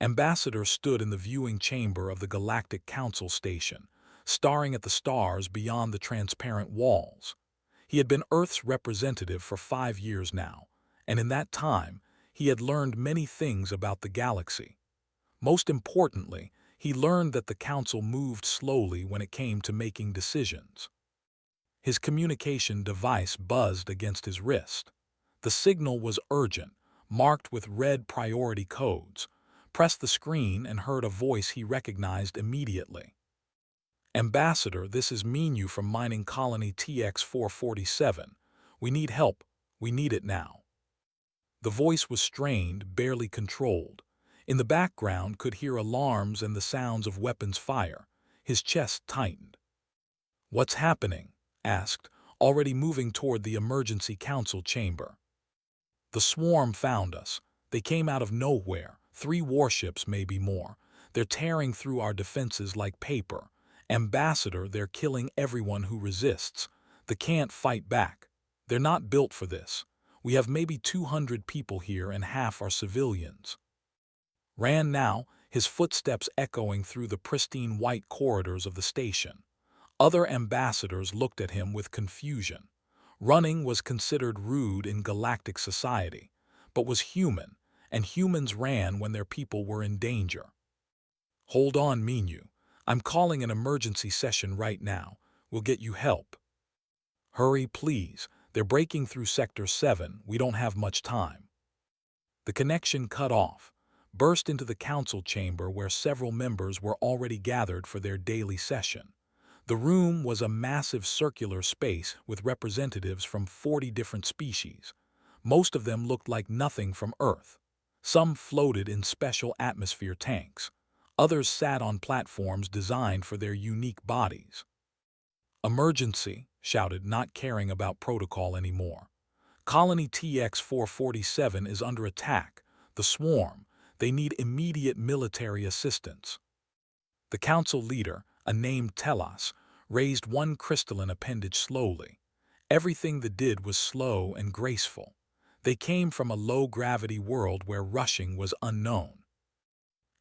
Ambassador stood in the viewing chamber of the Galactic Council station, staring at the stars beyond the transparent walls. He had been Earth's representative for 5 years now, and in that time, he had learned many things about the galaxy. Most importantly, he learned that the Council moved slowly when it came to making decisions. His communication device buzzed against his wrist. The signal was urgent, marked with red priority codes. Pressed the screen and heard a voice he recognized immediately. Ambassador, this is Menu from Mining Colony TX-447. We need help. We need it now. The voice was strained, barely controlled. In the background could hear alarms and the sounds of weapons fire. His chest tightened. What's happening? Asked, already moving toward the emergency council chamber. The swarm found us. They came out of nowhere. 3 warships, maybe more. They're tearing through our defenses like paper. Ambassador, they're killing everyone who resists. They can't fight back. They're not built for this. We have maybe 200 people here and half are civilians. Ran now, his footsteps echoing through the pristine white corridors of the station. Other ambassadors looked at him with confusion. Running was considered rude in galactic society, but was human, and humans ran when their people were in danger. Hold on, Menu. I'm calling an emergency session right now. We'll get you help. Hurry, please. They're breaking through Sector 7. We don't have much time. The connection cut off, burst into the council chamber where several members were already gathered for their daily session. The room was a massive circular space with representatives from 40 different species. Most of them looked like nothing from Earth. Some floated in special atmosphere tanks. Others sat on platforms designed for their unique bodies. Emergency, shouted, not caring about protocol anymore. Colony TX-447 is under attack. The swarm. They need immediate military assistance. The council leader, a named Telos, raised one crystalline appendage slowly. Everything they did was slow and graceful. They came from a low-gravity world where rushing was unknown.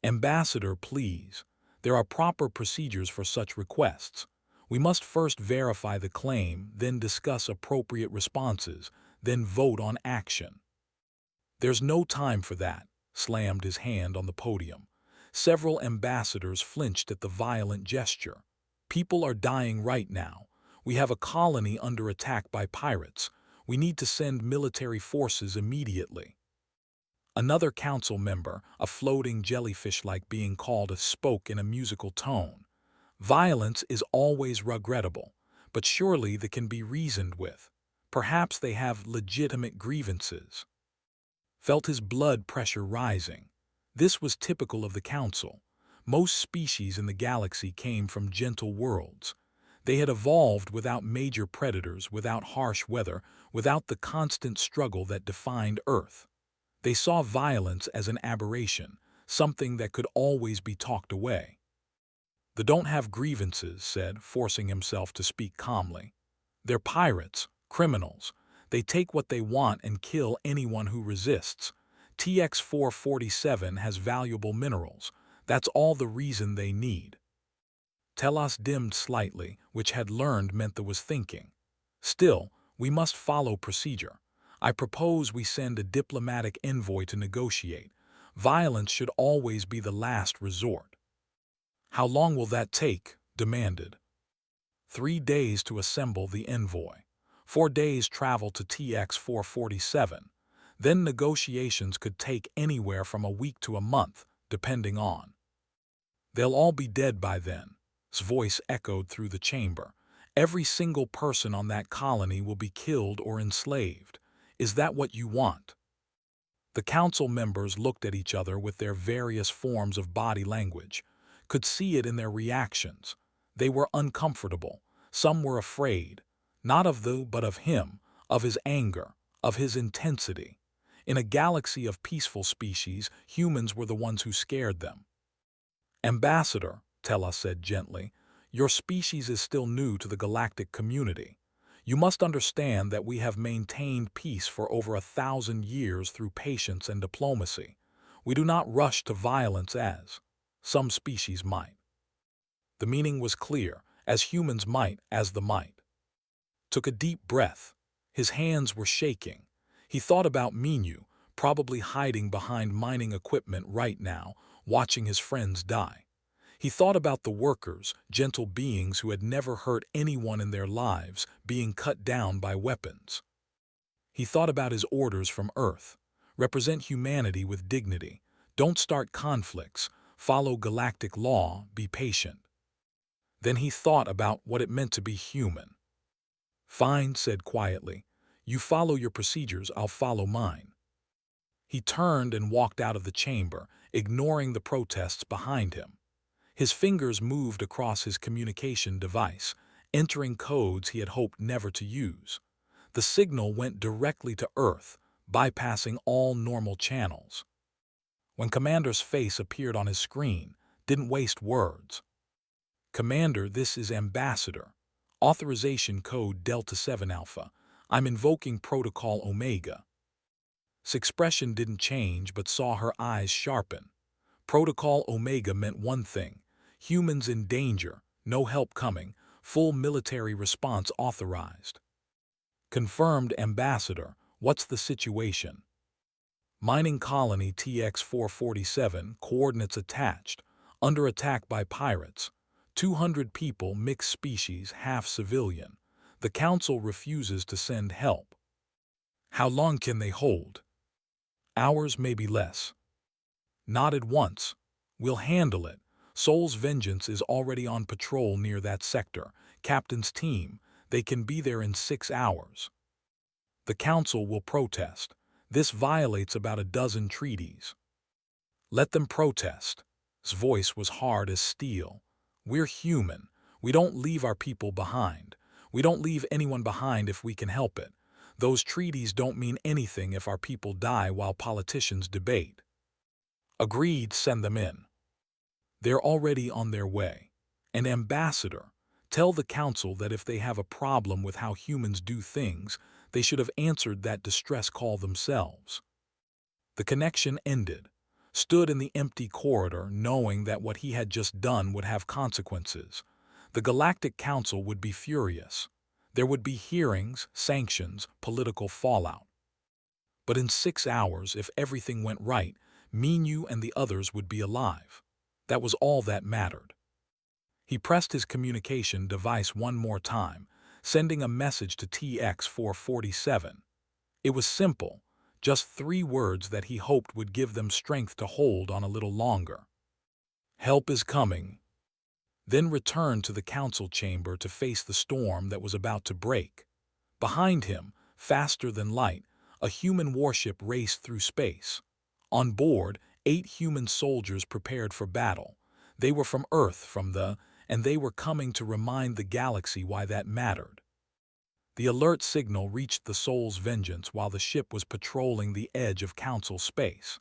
Ambassador, please. There are proper procedures for such requests. We must first verify the claim, then discuss appropriate responses, then vote on action. There's no time for that, slammed his hand on the podium. Several ambassadors flinched at the violent gesture. People are dying right now. We have a colony under attack by pirates. We need to send military forces immediately. Another council member, a floating jellyfish-like being called, spoke in a musical tone. Violence is always regrettable, but surely they can be reasoned with. Perhaps they have legitimate grievances. Felt his blood pressure rising. This was typical of the council. Most species in the galaxy came from gentle worlds. They had evolved without major predators, without harsh weather, without the constant struggle that defined Earth. They saw violence as an aberration, something that could always be talked away. They don't have grievances, said, forcing himself to speak calmly. They're pirates, criminals. They take what they want and kill anyone who resists. TX-447 has valuable minerals. That's all the reason they need. Telos dimmed slightly, which had learned meant there was thinking. Still, we must follow procedure. I propose we send a diplomatic envoy to negotiate. Violence should always be the last resort. How long will that take? Demanded. 3 days to assemble the envoy. 4 days travel to TX-447. Then negotiations could take anywhere from a week to a month, depending on. They'll all be dead by then. His voice echoed through the chamber. Every single person on that colony will be killed or enslaved. Is that what you want? The council members looked at each other with their various forms of body language, could see it in their reactions. They were uncomfortable. Some were afraid, not of but of him, of his anger, of his intensity. In a galaxy of peaceful species, humans were the ones who scared them. Ambassador, Telos said gently, your species is still new to the galactic community. You must understand that we have maintained peace for over 1,000 years through patience and diplomacy. We do not rush to violence as some species might. The meaning was clear, as humans might, as the might. Took a deep breath. His hands were shaking. He thought about Minu, probably hiding behind mining equipment right now, watching his friends die. He thought about the workers, gentle beings who had never hurt anyone in their lives, being cut down by weapons. He thought about his orders from Earth. Represent humanity with dignity. Don't start conflicts. Follow galactic law. Be patient. Then he thought about what it meant to be human. Fine, said quietly. You follow your procedures, I'll follow mine. He turned and walked out of the chamber, ignoring the protests behind him. His fingers moved across his communication device, entering codes he had hoped never to use. The signal went directly to Earth, bypassing all normal channels. When Commander's face appeared on his screen, didn't waste words. Commander, this is Ambassador. Authorization code Delta 7 Alpha. I'm invoking Protocol Omega. His expression didn't change, but saw her eyes sharpen. Protocol Omega meant one thing: humans in danger, no help coming, full military response authorized. Confirmed, Ambassador. What's the situation? Mining colony TX-447, coordinates attached, under attack by pirates. 200 people, mixed species, half civilian. The Council refuses to send help. How long can they hold? Hours, maybe less. Nodded once. We'll handle it. Soul's Vengeance is already on patrol near that sector. Captain's team, they can be there in 6 hours. The Council will protest. This violates about a dozen treaties. Let them protest. His voice was hard as steel. We're human. We don't leave our people behind. We don't leave anyone behind if we can help it. Those treaties don't mean anything if our people die while politicians debate. Agreed, send them in. They're already on their way. And Ambassador, tell the Council that if they have a problem with how humans do things, they should have answered that distress call themselves. The connection ended. Stood in the empty corridor, knowing that what he had just done would have consequences. The Galactic Council would be furious. There would be hearings, sanctions, political fallout. But in 6 hours, if everything went right, Minu and the others would be alive. That was all that mattered. He pressed his communication device one more time, sending a message to TX-447. It was simple. Just 3 words that he hoped would give them strength to hold on a little longer. Help is coming. Then returned to the council chamber to face the storm that was about to break. Behind him, faster than light, a human warship raced through space. On board, 8 human soldiers prepared for battle. They were from Earth, and they were coming to remind the galaxy why that mattered. The alert signal reached the Soul's Vengeance while the ship was patrolling the edge of Council space.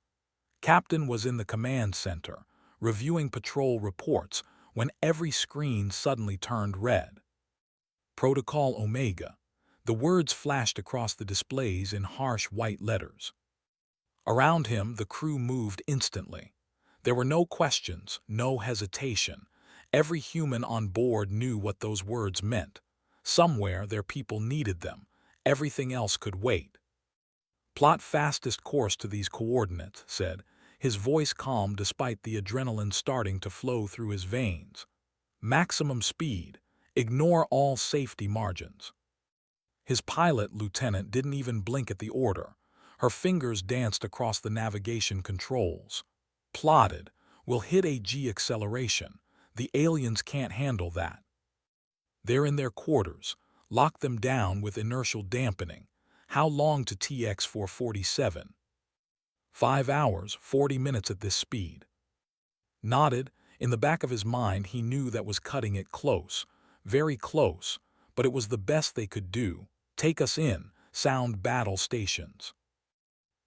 Captain was in the command center, reviewing patrol reports, when every screen suddenly turned red. Protocol Omega. The words flashed across the displays in harsh white letters. Around him, the crew moved instantly. There were no questions, no hesitation. Every human on board knew what those words meant. Somewhere their people needed them. Everything else could wait. Plot fastest course to these coordinates, said, his voice calm despite the adrenaline starting to flow through his veins. Maximum speed. Ignore all safety margins. His pilot, Lieutenant, didn't even blink at the order. Her fingers danced across the navigation controls. Plotted. We'll hit a G acceleration. The aliens can't handle that. They're in their quarters. Lock them down with inertial dampening. How long to TX-447? 5 hours, 40 minutes at this speed. Nodded. In the back of his mind, he knew that was cutting it close. Very close. But it was the best they could do. Take us in. Sound battle stations.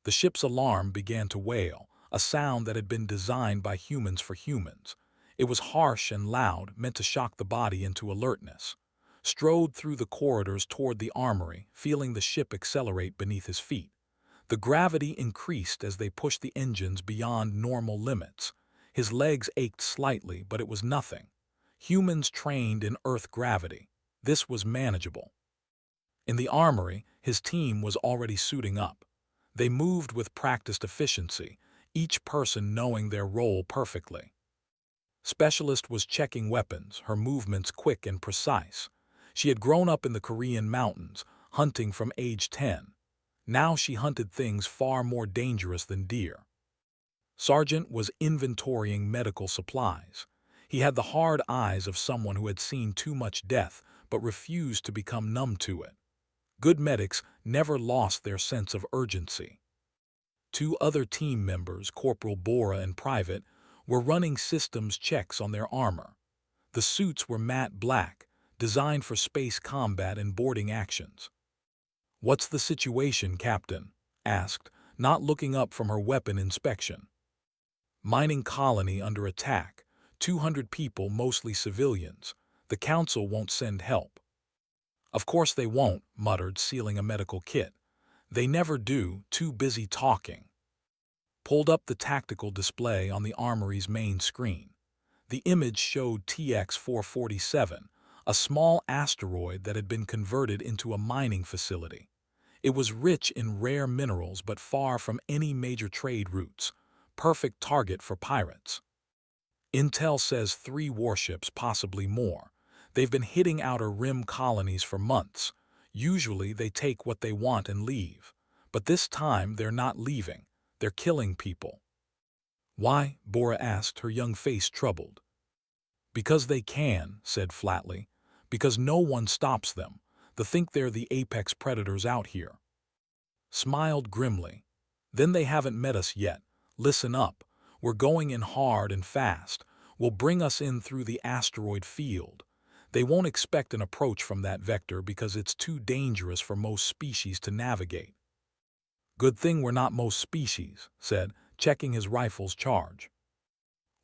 The ship's alarm began to wail, a sound that had been designed by humans for humans. It was harsh and loud, meant to shock the body into alertness. Strode through the corridors toward the armory, feeling the ship accelerate beneath his feet. The gravity increased as they pushed the engines beyond normal limits. His legs ached slightly, but it was nothing. Humans trained in Earth gravity. This was manageable. In the armory, his team was already suiting up. They moved with practiced efficiency, each person knowing their role perfectly. Specialist was checking weapons, her movements quick and precise. She had grown up in the Korean mountains, hunting from age 10. Now she hunted things far more dangerous than deer. Sergeant was inventorying medical supplies. He had the hard eyes of someone who had seen too much death but refused to become numb to it. Good medics never lost their sense of urgency. Two other team members, Corporal Bora and Private, were running systems checks on their armor. The suits were matte black, designed for space combat and boarding actions. "What's the situation, Captain?" asked, not looking up from her weapon inspection. "Mining colony under attack. 200 people, mostly civilians. The Council won't send help." "Of course they won't," muttered, sealing a medical kit. "They never do, too busy talking." Pulled up the tactical display on the armory's main screen. The image showed TX-447, a small asteroid that had been converted into a mining facility. It was rich in rare minerals but far from any major trade routes. Perfect target for pirates. Intel says 3 warships, possibly more. They've been hitting outer rim colonies for months. Usually they take what they want and leave. But this time they're not leaving. They're killing people. "Why?" Bora asked, her young face troubled. "Because they can," said flatly. "Because no one stops them. They think they're the apex predators out here." Smiled grimly. "Then they haven't met us yet. Listen up. We're going in hard and fast. We'll bring us in through the asteroid field. They won't expect an approach from that vector because it's too dangerous for most species to navigate." "Good thing we're not most species," said, checking his rifle's charge.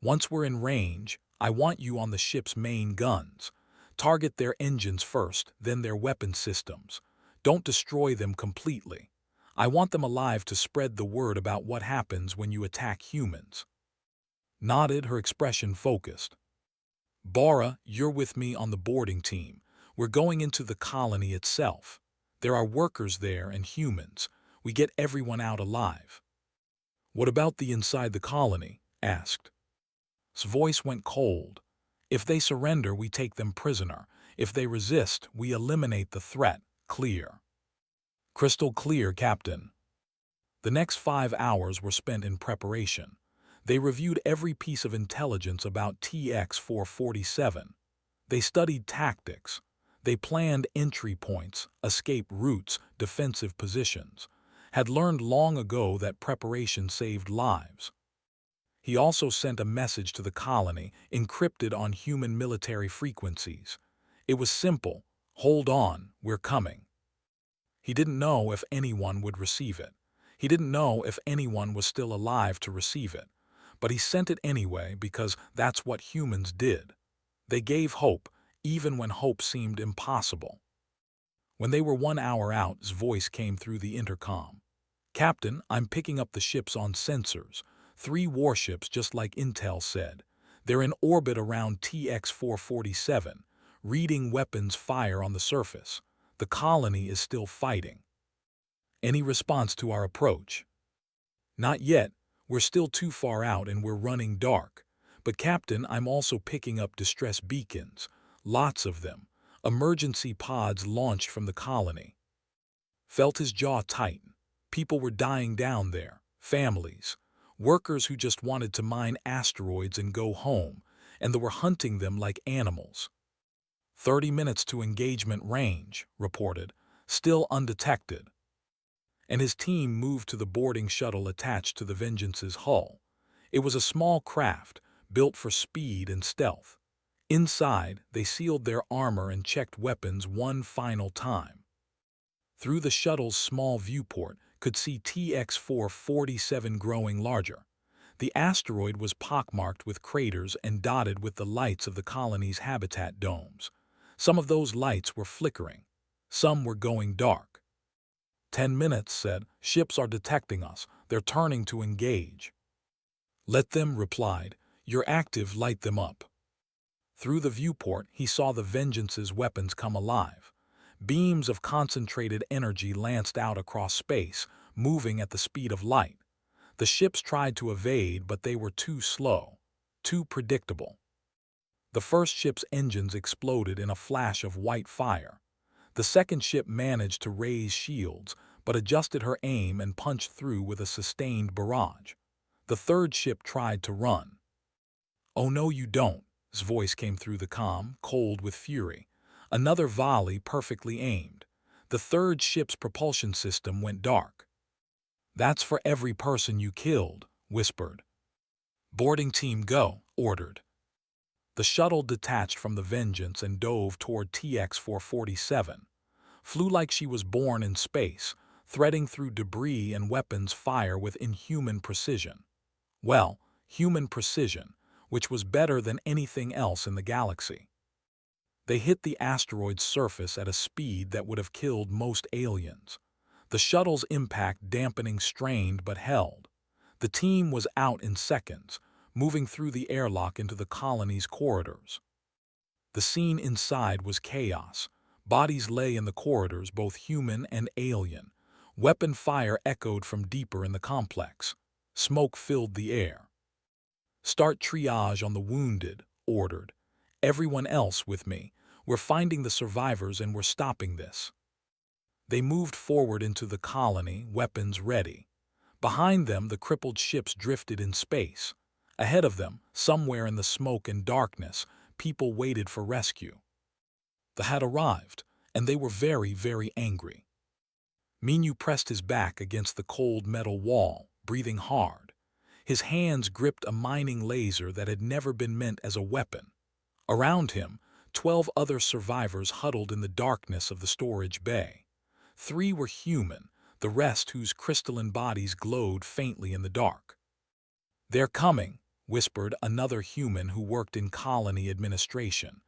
"Once we're in range, I want you on the ship's main guns. Target their engines first, then their weapon systems. Don't destroy them completely. I want them alive to spread the word about what happens when you attack humans." Nodded, her expression focused. "Bora, you're with me on the boarding team. We're going into the colony itself. There are workers there and humans. We get everyone out alive." "What about the inside the colony?" asked. His voice went cold. "If they surrender, we take them prisoner. If they resist, we eliminate the threat. Clear?" "Crystal clear, Captain." The next 5 hours were spent in preparation. They reviewed every piece of intelligence about TX-447. They studied tactics. They planned entry points, escape routes, defensive positions. Had learned long ago that preparation saved lives. He also sent a message to the colony, encrypted on human military frequencies. It was simple: "Hold on, we're coming." He didn't know if anyone would receive it. He didn't know if anyone was still alive to receive it. But he sent it anyway because that's what humans did. They gave hope, even when hope seemed impossible. When they were 1 hour out, his voice came through the intercom. "Captain, I'm picking up the ships on sensors. 3 warships, just like Intel said. They're in orbit around TX-447, reading weapons fire on the surface. The colony is still fighting." "Any response to our approach?" "Not yet. We're still too far out and we're running dark. But Captain, I'm also picking up distress beacons. Lots of them. Emergency pods launched from the colony." Felt his jaw tighten. People were dying down there. Families. Workers who just wanted to mine asteroids and go home, and they were hunting them like animals. 30 minutes to engagement range, reported, still undetected. And his team moved to the boarding shuttle attached to the Vengeance's hull. It was a small craft, built for speed and stealth. Inside, they sealed their armor and checked weapons one final time. Through the shuttle's small viewport, could see TX-447 growing larger. The asteroid was pockmarked with craters and dotted with the lights of the colony's habitat domes. Some of those lights were flickering. Some were going dark. 10 minutes, said. Ships are detecting us. They're turning to engage. Let them, replied. You're active, light them up. Through the viewport, he saw the Vengeance's weapons come alive. Beams of concentrated energy lanced out across space, moving at the speed of light. The ships tried to evade, but they were too slow, too predictable. The first ship's engines exploded in a flash of white fire. The second ship managed to raise shields, but adjusted her aim and punched through with a sustained barrage. The third ship tried to run. Oh no, you don't, his voice came through the comm, cold with fury. Another volley perfectly aimed. The third ship's propulsion system went dark. That's for every person you killed, whispered. Boarding team go, ordered. The shuttle detached from the Vengeance and dove toward TX-447. Flew like she was born in space, threading through debris and weapons fire with inhuman precision. Well, human precision, which was better than anything else in the galaxy. They hit the asteroid's surface at a speed that would have killed most aliens. The shuttle's impact dampening strained but held. The team was out in seconds, moving through the airlock into the colony's corridors. The scene inside was chaos. Bodies lay in the corridors, both human and alien. Weapon fire echoed from deeper in the complex. Smoke filled the air. Start triage on the wounded, ordered. Everyone else with me. We're finding the survivors and we're stopping this. They moved forward into the colony, weapons ready. Behind them, the crippled ships drifted in space. Ahead of them, somewhere in the smoke and darkness, people waited for rescue. The had arrived, and they were very, very angry. Minyu pressed his back against the cold metal wall, breathing hard. His hands gripped a mining laser that had never been meant as a weapon. Around him, 12 other survivors huddled in the darkness of the storage bay. 3 were human, the rest whose crystalline bodies glowed faintly in the dark. They're coming, whispered another human who worked in colony administration.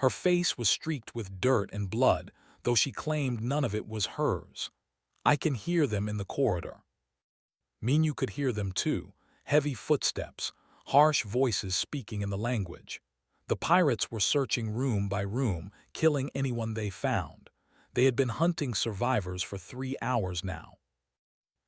Her face was streaked with dirt and blood, though she claimed none of it was hers. I can hear them in the corridor. Minyu could hear them too, heavy footsteps, harsh voices speaking in the language. The pirates were searching room by room, killing anyone they found. They had been hunting survivors for 3 hours now.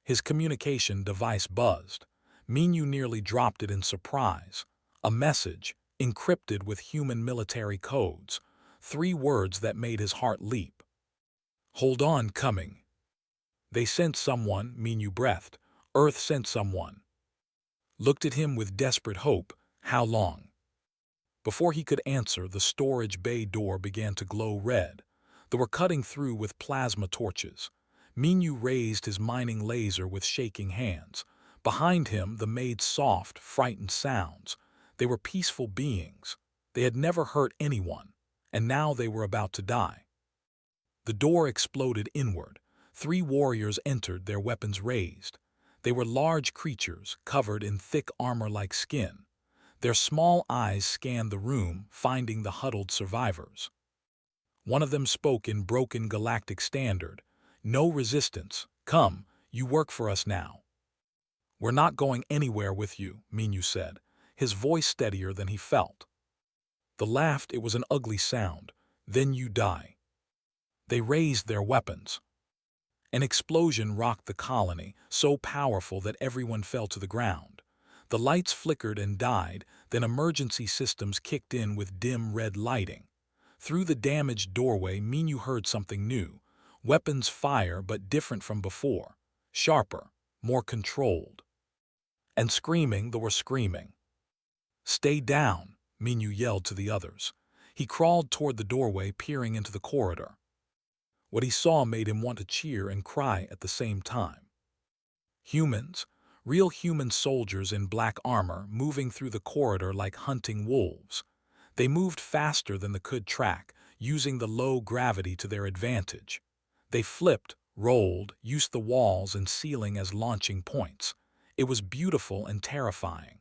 His communication device buzzed. Minyu nearly dropped it in surprise. A message, encrypted with human military codes. 3 words that made his heart leap. Hold on, coming. They sent someone, Minyu breathed. Earth sent someone. Looked at him with desperate hope. How long? Before he could answer, the storage bay door began to glow red. They were cutting through with plasma torches. Minyu raised his mining laser with shaking hands. Behind him, the made soft, frightened sounds. They were peaceful beings. They had never hurt anyone, and now they were about to die. The door exploded inward. 3 warriors entered, their weapons raised. They were large creatures, covered in thick armor-like skin. Their small eyes scanned the room, finding the huddled survivors. One of them spoke in broken galactic standard. No resistance. Come, you work for us now. We're not going anywhere with you, Minyu said, his voice steadier than he felt. The laughed, it was an ugly sound. Then you die. They raised their weapons. An explosion rocked the colony, so powerful that everyone fell to the ground. The lights flickered and died, then emergency systems kicked in with dim red lighting. Through the damaged doorway, Minyu heard something new. Weapons fire, but different from before. Sharper, more controlled. And screaming, they were screaming. Stay down, Minyu yelled to the others. He crawled toward the doorway, peering into the corridor. What he saw made him want to cheer and cry at the same time. Humans, real human soldiers in black armor, moving through the corridor like hunting wolves. They moved faster than they could track, using the low gravity to their advantage. They flipped, rolled, used the walls and ceiling as launching points. It was beautiful and terrifying.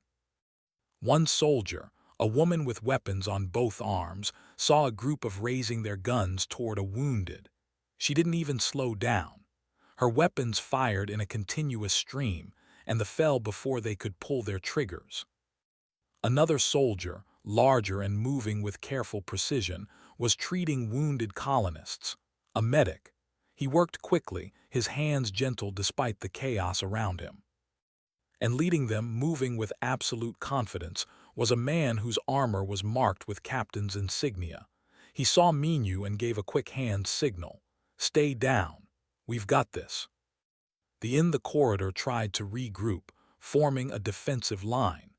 One soldier, a woman with weapons on both arms, saw a group of raising their guns toward a wounded. She didn't even slow down. Her weapons fired in a continuous stream, and fell before they could pull their triggers. Another soldier, larger and moving with careful precision, was treating wounded colonists. A medic. He worked quickly, his hands gentle despite the chaos around him. And leading them, moving with absolute confidence, was a man whose armor was marked with captain's insignia. He saw Minu and gave a quick hand signal. "Stay down. We've got this." The corridor tried to regroup, forming a defensive line.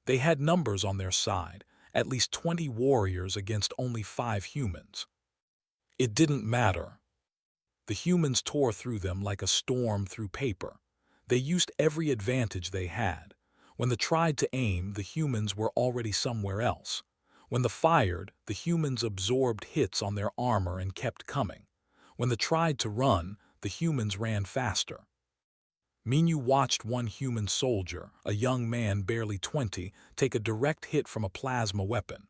They had numbers on their side, at least 20 warriors against only 5 humans. It didn't matter. The humans tore through them like a storm through paper. They used every advantage they had. When they tried to aim, the humans were already somewhere else. When they fired, the humans absorbed hits on their armor and kept coming. When they tried to run, the humans ran faster. Minu watched one human soldier, a young man barely 20, take a direct hit from a plasma weapon.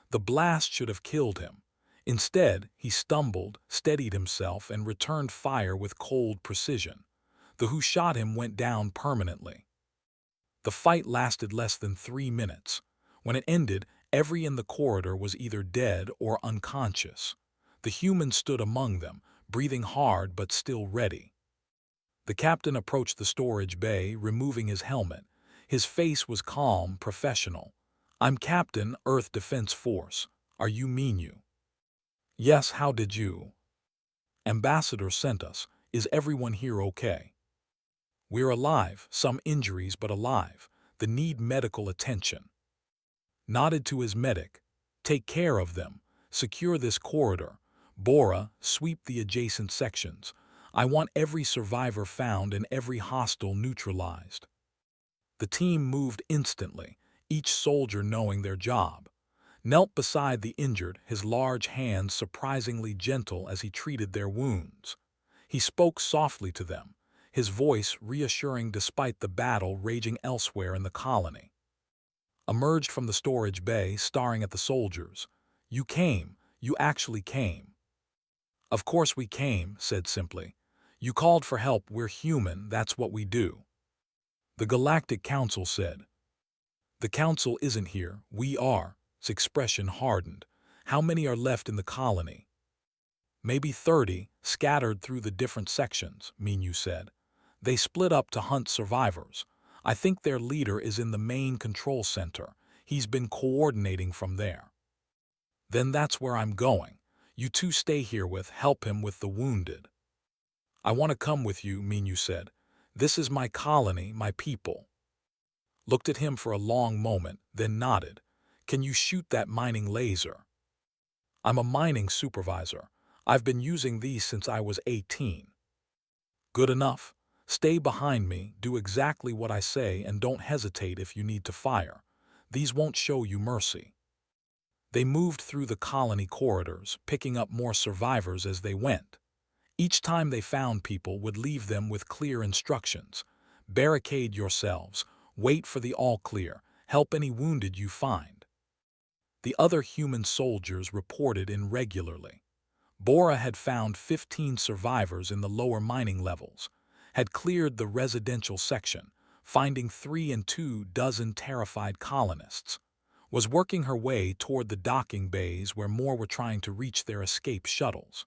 The blast should have killed him. Instead, he stumbled, steadied himself, and returned fire with cold precision. The who shot him went down permanently. The fight lasted less than 3 minutes. When it ended, every in the corridor was either dead or unconscious. The humans stood among them, breathing hard but still ready. The captain approached the storage bay, removing his helmet. His face was calm, professional. "I'm Captain, Earth Defense Force. Are you Minu?" "Yes, how did you?" "Ambassador sent us. Is everyone here okay?" "We're alive, some injuries but alive. They need medical attention." Nodded to his medic. "Take care of them. Secure this corridor. Bora, sweep the adjacent sections. I want every survivor found and every hostile neutralized." The team moved instantly, each soldier knowing their job. Knelt beside the injured, his large hands surprisingly gentle as he treated their wounds. He spoke softly to them, his voice reassuring despite the battle raging elsewhere in the colony. Emerged from the storage bay, staring at the soldiers. "You came. You actually came." "Of course we came," said simply. "You called for help, we're human, that's what we do." The Galactic Council said. "The Council isn't here, we are." His expression hardened. "How many are left in the colony?" "Maybe 30, scattered through the different sections," Minu said. "They split up to hunt survivors. I think their leader is in the main control center. He's been coordinating from there." "Then that's where I'm going. You two stay here help him with the wounded." "I want to come with you," Minu said. "This is my colony, my people." Looked at him for a long moment, then nodded. "Can you shoot that mining laser?" "I'm a mining supervisor. I've been using these since I was 18. "Good enough. Stay behind me, do exactly what I say, and don't hesitate if you need to fire. These won't show you mercy." They moved through the colony corridors, picking up more survivors as they went. Each time they found people would leave them with clear instructions. "Barricade yourselves. Wait for the all clear. Help any wounded you find." The other human soldiers reported in regularly. Bora had found 15 survivors in the lower mining levels, had cleared the residential section, finding 3 and 2 dozen terrified colonists, was working her way toward the docking bays where more were trying to reach their escape shuttles.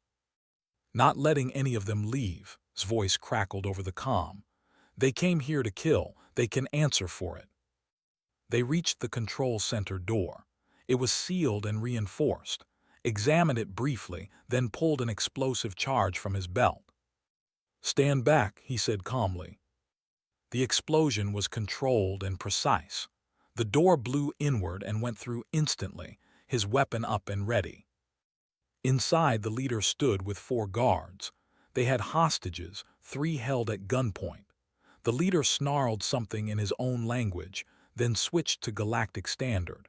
"Not letting any of them leave," his voice crackled over the comm. "They came here to kill, they can answer for it." They reached the control center door. It was sealed and reinforced. Examined it briefly, then pulled an explosive charge from his belt. "Stand back," he said calmly. The explosion was controlled and precise. The door blew inward and went through instantly, his weapon up and ready. Inside, the leader stood with 4 guards. They had hostages, 3 held at gunpoint. The leader snarled something in his own language, then switched to Galactic Standard.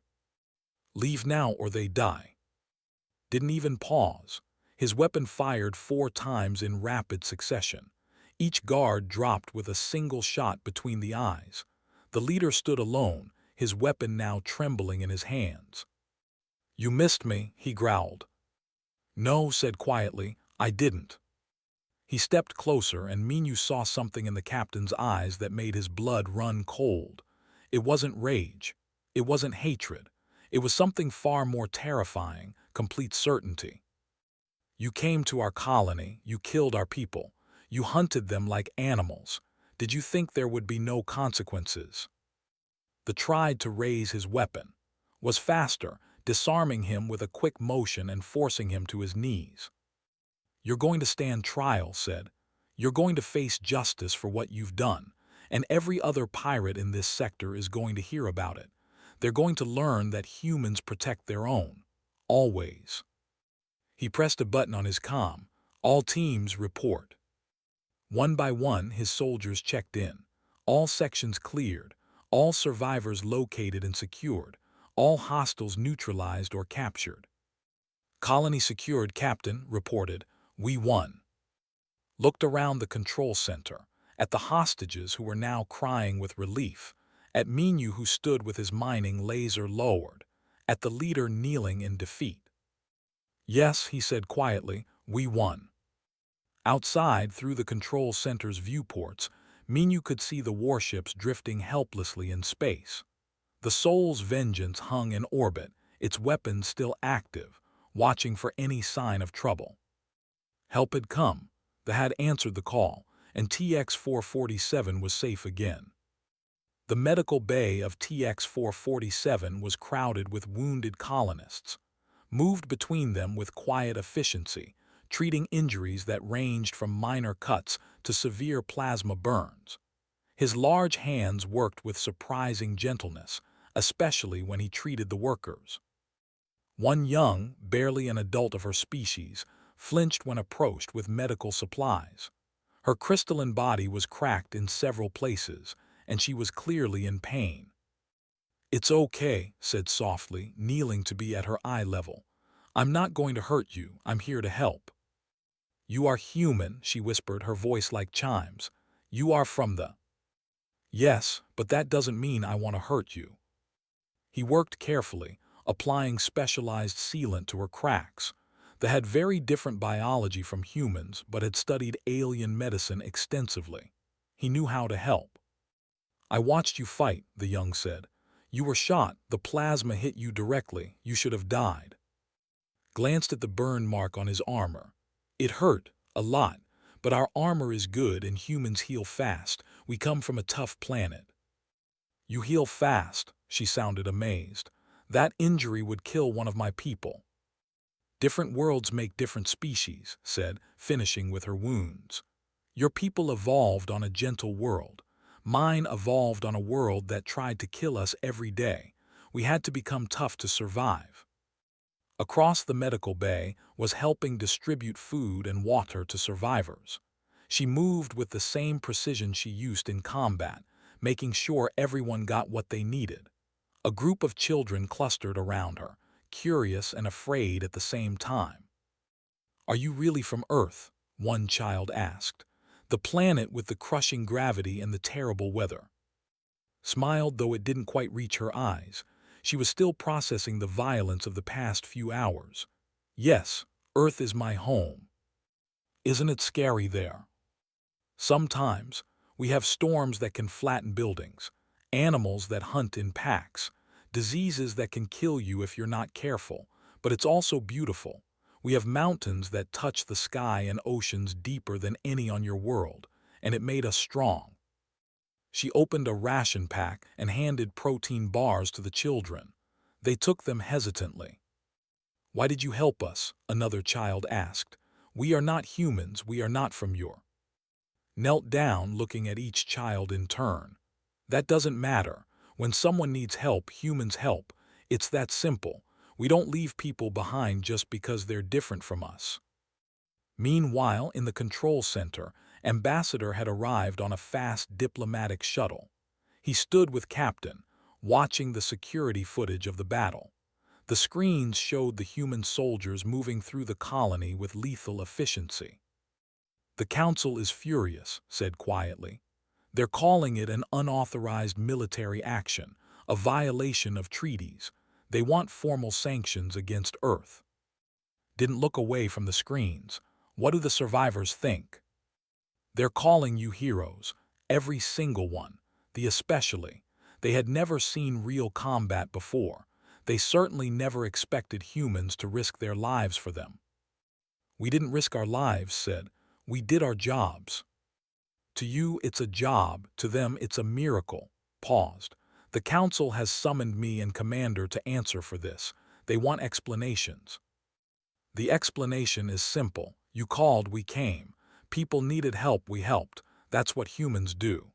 "Leave now or they die." Didn't even pause. His weapon fired 4 times in rapid succession. Each guard dropped with a single shot between the eyes. The leader stood alone, his weapon now trembling in his hands. "You missed me," he growled. "No," said quietly, "I didn't." He stepped closer, and Minu saw something in the captain's eyes that made his blood run cold. It wasn't rage. It wasn't hatred. It was something far more terrifying, complete certainty. You came to our colony, you killed our people, you hunted them like animals. Did you think there would be no consequences? The tried to raise his weapon, was faster, disarming him with a quick motion and forcing him to his knees. You're going to stand trial, said. You're going to face justice for what you've done, and every other pirate in this sector is going to hear about it. They're going to learn that humans protect their own. Always. He pressed a button on his comm. All teams report. One by one, his soldiers checked in. All sections cleared. All survivors located and secured. All hostiles neutralized or captured. Colony secured, Captain reported. We won. Looked around the control center, at the hostages who were now crying with relief, at Minu who stood with his mining laser lowered, at the leader kneeling in defeat. Yes, he said quietly, we won. Outside, through the control center's viewports, Minu could see the warships drifting helplessly in space. The Soul's Vengeance hung in orbit, its weapons still active, watching for any sign of trouble. Help had come. The had answered the call, and TX-447 was safe again. The medical bay of TX-447 was crowded with wounded colonists, moved between them with quiet efficiency, treating injuries that ranged from minor cuts to severe plasma burns. His large hands worked with surprising gentleness, especially when he treated the workers. One young, barely an adult of her species, flinched when approached with medical supplies. Her crystalline body was cracked in several places, and she was clearly in pain. It's okay, said softly, kneeling to be at her eye level. I'm not going to hurt you, I'm here to help. You are human, she whispered, her voice like chimes. You are from the... Yes, but that doesn't mean I want to hurt you. He worked carefully, applying specialized sealant to her cracks. They had very different biology from humans, but had studied alien medicine extensively. He knew how to help. I watched you fight, the young said. You were shot, the plasma hit you directly, you should have died. Glanced at the burn mark on his armor. It hurt, a lot, but our armor is good and humans heal fast. We come from a tough planet. You heal fast, she sounded amazed. That injury would kill one of my people. Different worlds make different species, said, finishing with her wounds. Your people evolved on a gentle world. Mine evolved on a world that tried to kill us every day. We had to become tough to survive. Across the medical bay was helping distribute food and water to survivors. She moved with the same precision she used in combat, making sure everyone got what they needed. A group of children clustered around her, curious and afraid at the same time. Are you really from Earth? One child asked. The planet with the crushing gravity and the terrible weather. Smiled, though it didn't quite reach her eyes. She was still processing the violence of the past few hours. Yes, Earth is my home. Isn't it scary there? Sometimes, we have storms that can flatten buildings, animals that hunt in packs, diseases that can kill you if you're not careful, but it's also beautiful. We have mountains that touch the sky and oceans deeper than any on your world, and it made us strong. She opened a ration pack and handed protein bars to the children. They took them hesitantly. Why did you help us? Another child asked. We are not humans, we are not from your... Knelt down, looking at each child in turn. That doesn't matter. When someone needs help, humans help. It's that simple. We don't leave people behind just because they're different from us. Meanwhile, in the control center, Ambassador had arrived on a fast diplomatic shuttle. He stood with Captain, watching the security footage of the battle. The screens showed the human soldiers moving through the colony with lethal efficiency. The Council is furious, said quietly. They're calling it an unauthorized military action, a violation of treaties. They want formal sanctions against Earth. Didn't look away from the screens. What do the survivors think? They're calling you heroes, every single one, the especially. They had never seen real combat before. They certainly never expected humans to risk their lives for them. We didn't risk our lives, said. We did our jobs. To you, it's a job. To them, it's a miracle. Paused. The council has summoned me and Commander to answer for this. They want explanations. The explanation is simple. You called, we came. People needed help, we helped. That's what humans do.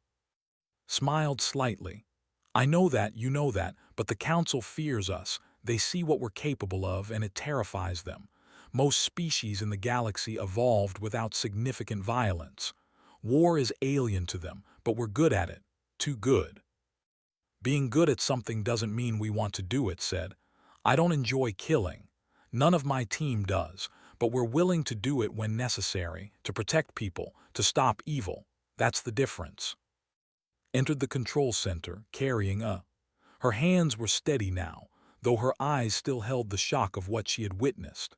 Smiled slightly. I know that, you know that, but the council fears us. They see what we're capable of, and it terrifies them. Most species in the galaxy evolved without significant violence. War is alien to them, but we're good at it. Too good. Being good at something doesn't mean we want to do it, said. I don't enjoy killing. None of my team does, but we're willing to do it when necessary, to protect people, to stop evil. That's the difference. Entered the control center, carrying a... Her hands were steady now, though her eyes still held the shock of what she had witnessed.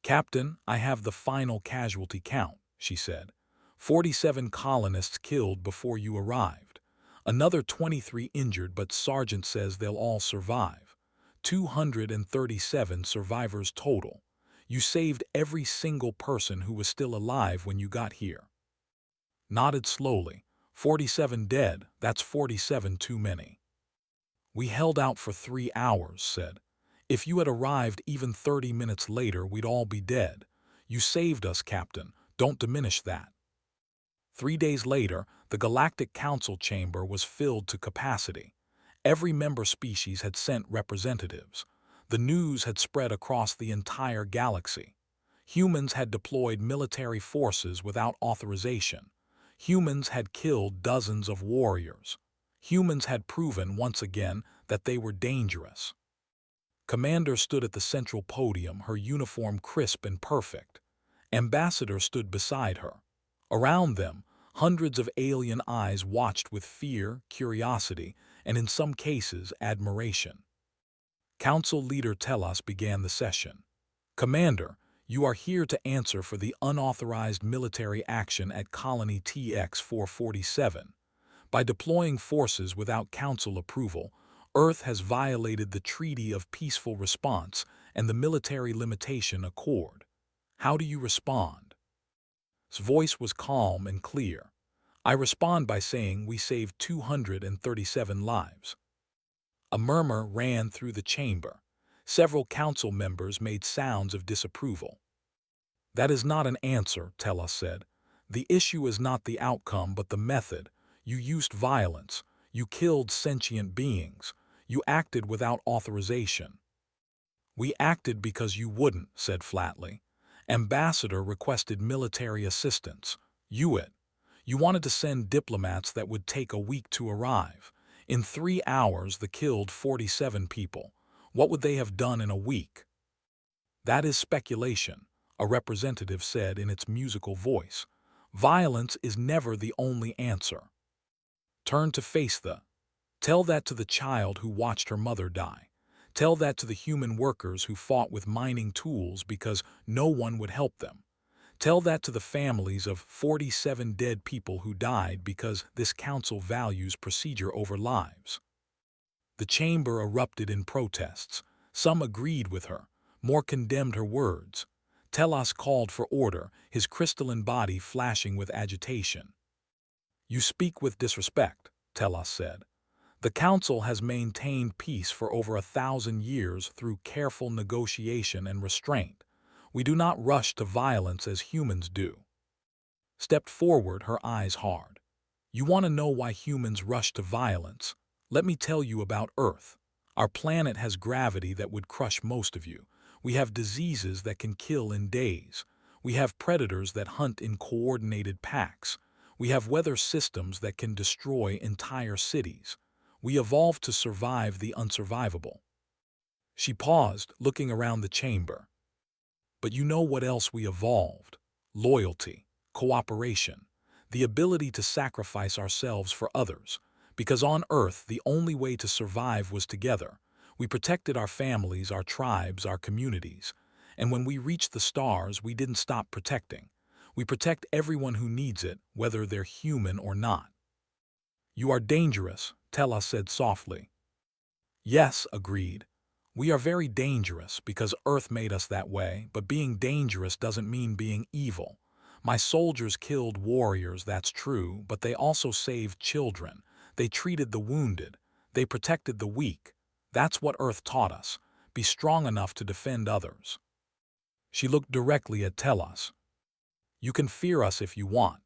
Captain, I have the final casualty count, she said. 47 colonists killed before you arrived. Another 23 injured, but Sergeant says they'll all survive. 237 survivors total. You saved every single person who was still alive when you got here. Nodded slowly. 47 dead, that's 47 too many. We held out for 3 hours, said. If you had arrived even 30 minutes later, we'd all be dead. You saved us, Captain. Don't diminish that. 3 days later, the Galactic Council chamber was filled to capacity. Every member species had sent representatives. The news had spread across the entire galaxy. Humans had deployed military forces without authorization. Humans had killed dozens of warriors. Humans had proven once again that they were dangerous. Commander stood at the central podium, her uniform crisp and perfect. Ambassador stood beside her. Around them, hundreds of alien eyes watched with fear, curiosity, and in some cases, admiration. Council leader Telos began the session. Commander, you are here to answer for the unauthorized military action at Colony TX-447. By deploying forces without Council approval, Earth has violated the Treaty of Peaceful Response and the Military Limitation Accord. How do you respond? His voice was calm and clear. I respond by saying we saved 237 lives. A murmur ran through the chamber. Several council members made sounds of disapproval. That is not an answer, Telos said. The issue is not the outcome but the method. You used violence. You killed sentient beings. You acted without authorization. We acted because you wouldn't, said flatly. Ambassador requested military assistance. You wanted to send diplomats that would take a week to arrive. In 3 hours, they killed 47 people. What would they have done in a week? That is speculation, a representative said in its musical voice. Violence is never the only answer. Turn to face the. Tell that to the child who watched her mother die. Tell that to the human workers who fought with mining tools because no one would help them. Tell that to the families of 47 dead people who died because this council values procedure over lives. The chamber erupted in protests. Some agreed with her, more condemned her words. Telos called for order, his crystalline body flashing with agitation. You speak with disrespect, Telos said. The council has maintained peace for over 1,000 years through careful negotiation and restraint. We do not rush to violence as humans do. Stepped forward, her eyes hard. You want to know why humans rush to violence? Let me tell you about Earth. Our planet has gravity that would crush most of you. We have diseases that can kill in days. We have predators that hunt in coordinated packs. We have weather systems that can destroy entire cities. We evolved to survive the unsurvivable. She paused, looking around the chamber. But you know what else we evolved? Loyalty, cooperation, the ability to sacrifice ourselves for others. Because on Earth, the only way to survive was together. We protected our families, our tribes, our communities. And when we reached the stars, we didn't stop protecting. We protect everyone who needs it, whether they're human or not. You are dangerous, Tella said softly. Yes, agreed. We are very dangerous because Earth made us that way, but being dangerous doesn't mean being evil. My soldiers killed warriors, that's true, but they also saved children. They treated the wounded. They protected the weak. That's what Earth taught us. Be strong enough to defend others. She looked directly at Telos. You can fear us if you want.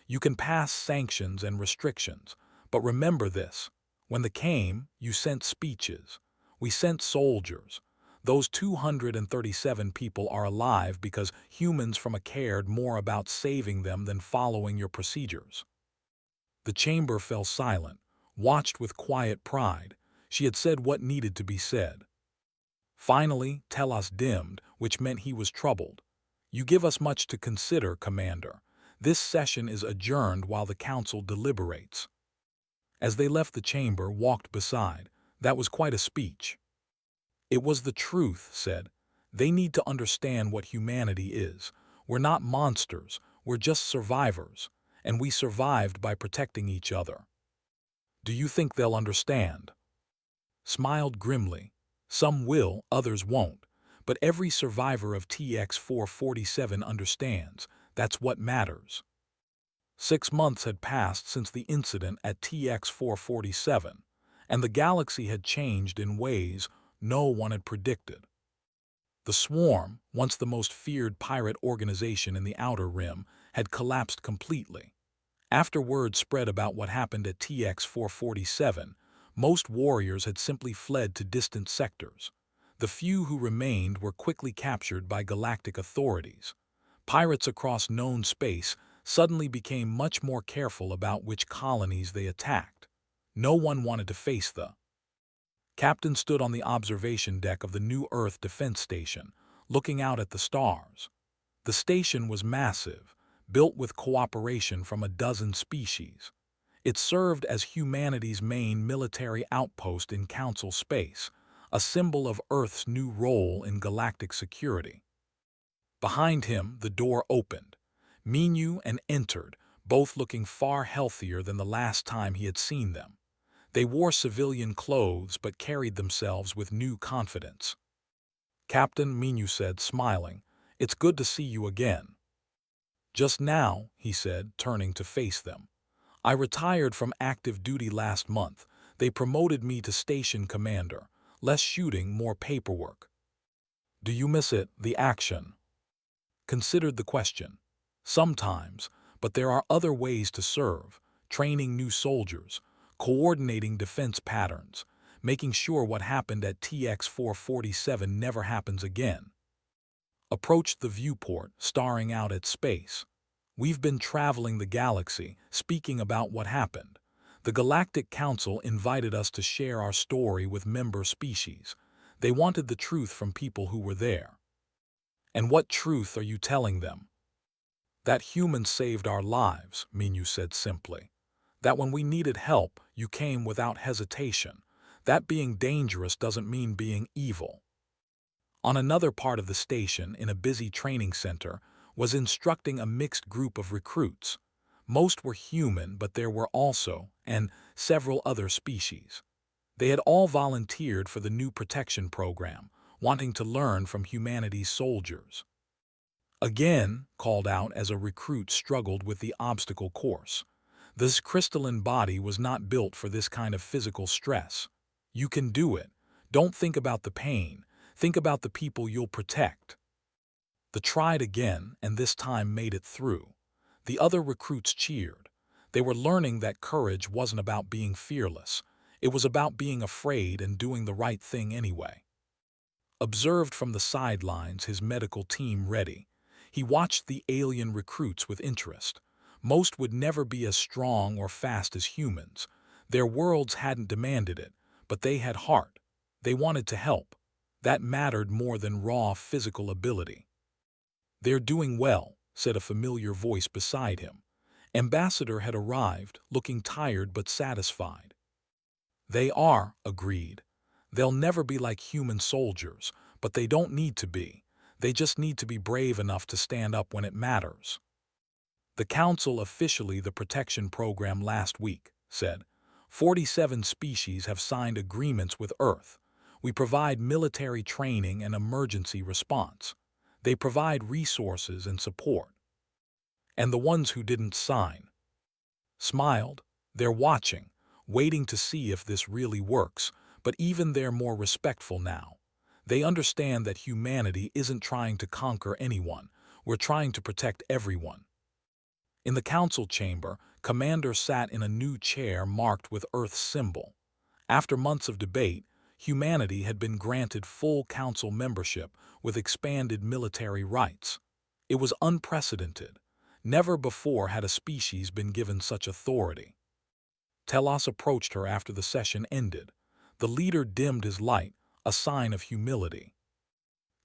You can pass sanctions and restrictions. But remember this. When they came, you sent speeches. We sent soldiers. Those 237 people are alive because humans from a cared more about saving them than following your procedures. The chamber fell silent, watched with quiet pride. She had said what needed to be said. Finally, Telos dimmed, which meant he was troubled. You give us much to consider, Commander. This session is adjourned while the Council deliberates. As they left the chamber, walked beside. That was quite a speech. It was the truth, said. They need to understand what humanity is. We're not monsters, we're just survivors, and we survived by protecting each other. Do you think they'll understand? Smiled grimly. Some will, others won't. But every survivor of TX-447 understands. That's what matters. 6 months had passed since the incident at TX-447, and the galaxy had changed in ways no one had predicted. The Swarm, once the most feared pirate organization in the Outer Rim, had collapsed completely. After word spread about what happened at TX-447, most warriors had simply fled to distant sectors. The few who remained were quickly captured by galactic authorities. Pirates across known space suddenly became much more careful about which colonies they attacked. No one wanted to face the captain stood on the observation deck of the New Earth Defense Station, looking out at the stars. The station was massive, built with cooperation from a dozen species. It served as humanity's main military outpost in Council space, a symbol of Earth's new role in galactic security. Behind him, the door opened. Minyu and entered, both looking far healthier than the last time he had seen them. They wore civilian clothes but carried themselves with new confidence. Captain, Minyu said, smiling, it's good to see you again. Just now, he said, turning to face them. I retired from active duty last month. They promoted me to station commander. Less shooting, more paperwork. Do you miss it, the action? Considered the question. Sometimes, but there are other ways to serve, training new soldiers, coordinating defense patterns, making sure what happened at TX-447 never happens again. Approached the viewport, staring out at space. We've been traveling the galaxy, speaking about what happened. The Galactic Council invited us to share our story with member species. They wanted the truth from people who were there. And what truth are you telling them? That humans saved our lives, Minyu said simply. That when we needed help, you came without hesitation. That being dangerous doesn't mean being evil. On another part of the station, in a busy training center, was instructing a mixed group of recruits. Most were human, but there were also, and several other species. They had all volunteered for the new protection program, wanting to learn from humanity's soldiers. Again, called out as a recruit struggled with the obstacle course. This crystalline body was not built for this kind of physical stress. You can do it. Don't think about the pain. Think about the people you'll protect. They tried again, and this time made it through. The other recruits cheered. They were learning that courage wasn't about being fearless. It was about being afraid and doing the right thing anyway. Observed from the sidelines, his medical team ready. He watched the alien recruits with interest. Most would never be as strong or fast as humans. Their worlds hadn't demanded it, but they had heart. They wanted to help. That mattered more than raw physical ability. They're doing well, said a familiar voice beside him. Ambassador had arrived, looking tired but satisfied. They are, agreed. They'll never be like human soldiers, but they don't need to be. They just need to be brave enough to stand up when it matters. The Council officially the protection program last week said, 47 species have signed agreements with Earth. We provide military training and emergency response. They provide resources and support. And the ones who didn't sign smiled. They're watching, waiting to see if this really works, but even they're more respectful now. They understand that humanity isn't trying to conquer anyone. We're trying to protect everyone. In the council chamber, Commander sat in a new chair marked with Earth's symbol. After months of debate, humanity had been granted full council membership with expanded military rights. It was unprecedented. Never before had a species been given such authority. Telos approached her after the session ended. The leader dimmed his light, a sign of humility.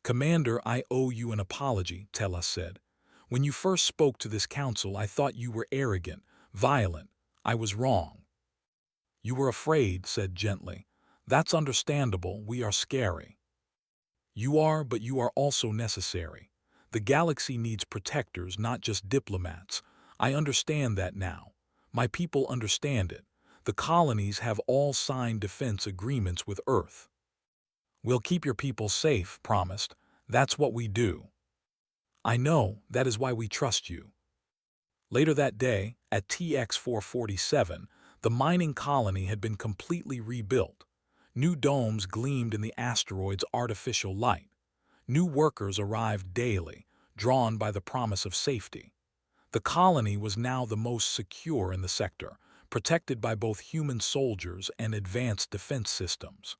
"Commander, I owe you an apology," Telos said. "When you first spoke to this council, I thought you were arrogant, violent. I was wrong." "You were afraid," said gently. "That's understandable. We are scary." "You are, but you are also necessary. The galaxy needs protectors, not just diplomats. I understand that now. My people understand it. The colonies have all signed defense agreements with Earth. We'll keep your people safe, promised. That's what we do." "I know, that is why we trust you." Later that day, at TX 447, the mining colony had been completely rebuilt. New domes gleamed in the asteroid's artificial light. New workers arrived daily, drawn by the promise of safety. The colony was now the most secure in the sector, protected by both human soldiers and advanced defense systems.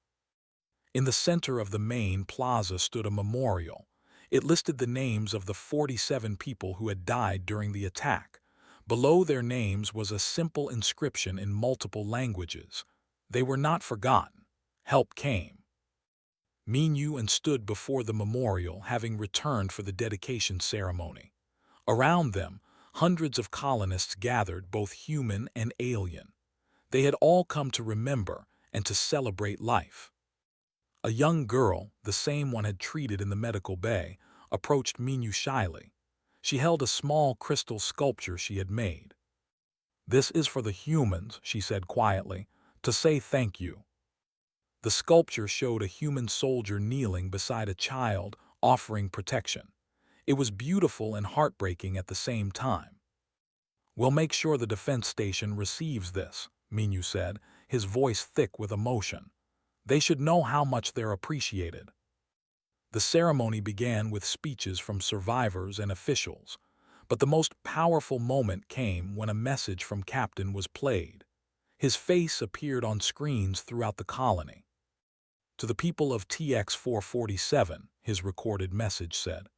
In the center of the main plaza stood a memorial. It listed the names of the 47 people who had died during the attack. Below their names was a simple inscription in multiple languages. They were not forgotten. Help came. Minyu and stood before the memorial, having returned for the dedication ceremony. Around them, hundreds of colonists gathered, both human and alien. They had all come to remember and to celebrate life. A young girl, the same one had treated in the medical bay, approached Minyu shyly. She held a small crystal sculpture she had made. "This is for the humans," she said quietly, "to say thank you." The sculpture showed a human soldier kneeling beside a child, offering protection. It was beautiful and heartbreaking at the same time. "We'll make sure the defense station receives this," Minyu said, his voice thick with emotion. "They should know how much they're appreciated." The ceremony began with speeches from survivors and officials, but the most powerful moment came when a message from Captain was played. His face appeared on screens throughout the colony. "To the people of TX 447, his recorded message said,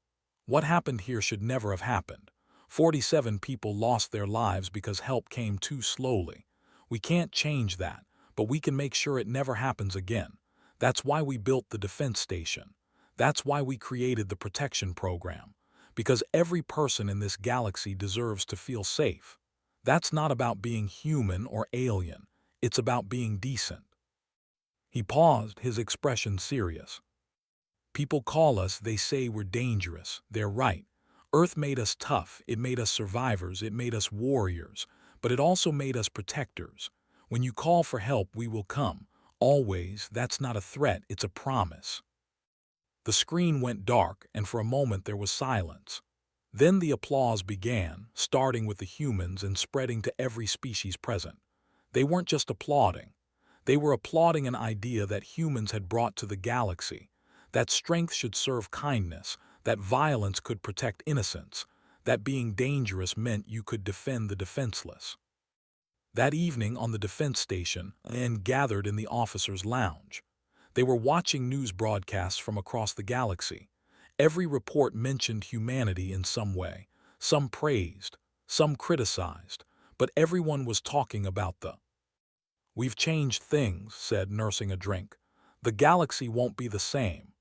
"What happened here should never have happened. 47 people lost their lives because help came too slowly. We can't change that, but we can make sure it never happens again. That's why we built the defense station. That's why we created the protection program. Because every person in this galaxy deserves to feel safe. That's not about being human or alien. It's about being decent." He paused, his expression serious. "People call us, they say we're dangerous. They're right. Earth made us tough, it made us survivors, it made us warriors, but it also made us protectors. When you call for help, we will come. Always, that's not a threat, it's a promise." The screen went dark, and for a moment there was silence. Then the applause began, starting with the humans and spreading to every species present. They weren't just applauding. They were applauding an idea that humans had brought to the galaxy, that strength should serve kindness, that violence could protect innocence, that being dangerous meant you could defend the defenseless. That evening on the defense station, men gathered in the officers' lounge. They were watching news broadcasts from across the galaxy. Every report mentioned humanity in some way. Some praised, some criticized, but everyone was talking about the "We've changed things," said, nursing a drink. "The galaxy won't be the same."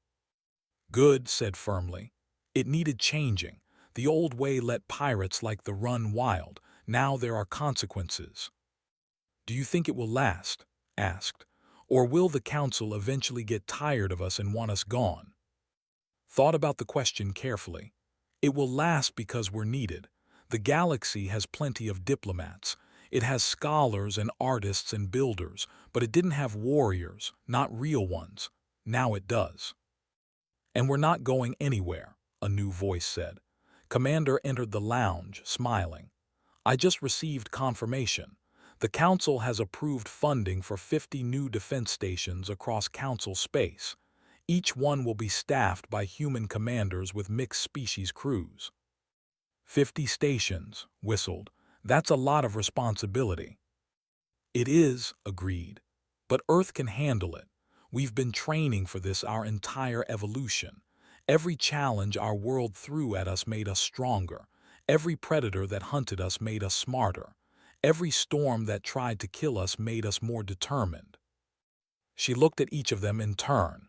"Good," said firmly. "It needed changing. The old way let pirates like the run wild. Now there are consequences." "Do you think it will last?" asked. "Or will the council eventually get tired of us and want us gone?" Thought about the question carefully. "It will last because we're needed. The galaxy has plenty of diplomats. It has scholars and artists and builders, but it didn't have warriors, not real ones. Now it does. And we're not going anywhere, a new voice said. Commander entered the lounge, smiling. I just received confirmation. The Council has approved funding for 50 new defense stations across Council space. Each one will be staffed by human commanders with mixed species crews. 50 stations, whistled. That's a lot of responsibility. It is, agreed. But Earth can handle it. We've been training for this our entire evolution. Every challenge our world threw at us made us stronger. Every predator that hunted us made us smarter. Every storm that tried to kill us made us more determined. She looked at each of them in turn.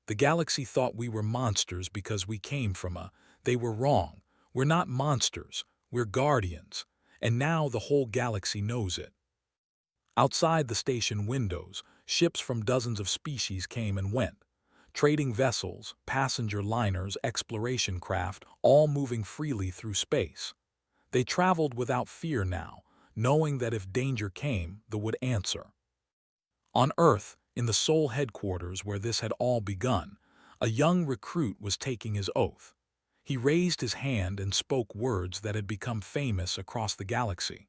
The galaxy thought we were monsters because we came from a... They were wrong. We're not monsters. We're guardians. And now the whole galaxy knows it. Outside the station windows, ships from dozens of species came and went. Trading vessels, passenger liners, exploration craft, all moving freely through space. They traveled without fear now, knowing that if danger came, they would answer. On Earth, in the Sol headquarters where this had all begun, a young recruit was taking his oath. He raised his hand and spoke words that had become famous across the galaxy.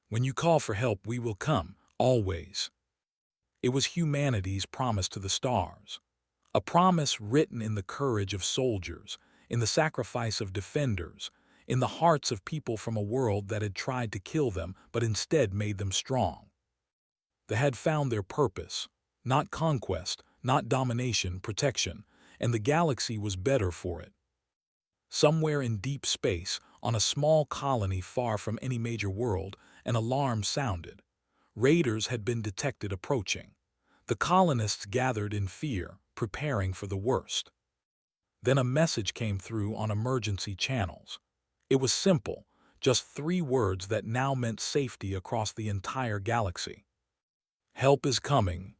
When you call for help, we will come, always. It was humanity's promise to the stars. A promise written in the courage of soldiers, in the sacrifice of defenders, in the hearts of people from a world that had tried to kill them but instead made them strong. They had found their purpose, not conquest, not domination, protection, and the galaxy was better for it. Somewhere in deep space, on a small colony far from any major world, an alarm sounded. Raiders had been detected approaching. The colonists gathered in fear, preparing for the worst. Then a message came through on emergency channels. It was simple, just 3 words that now meant safety across the entire galaxy. Help is coming.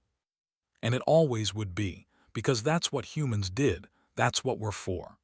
And it always would be, because that's what humans did, that's what we're for.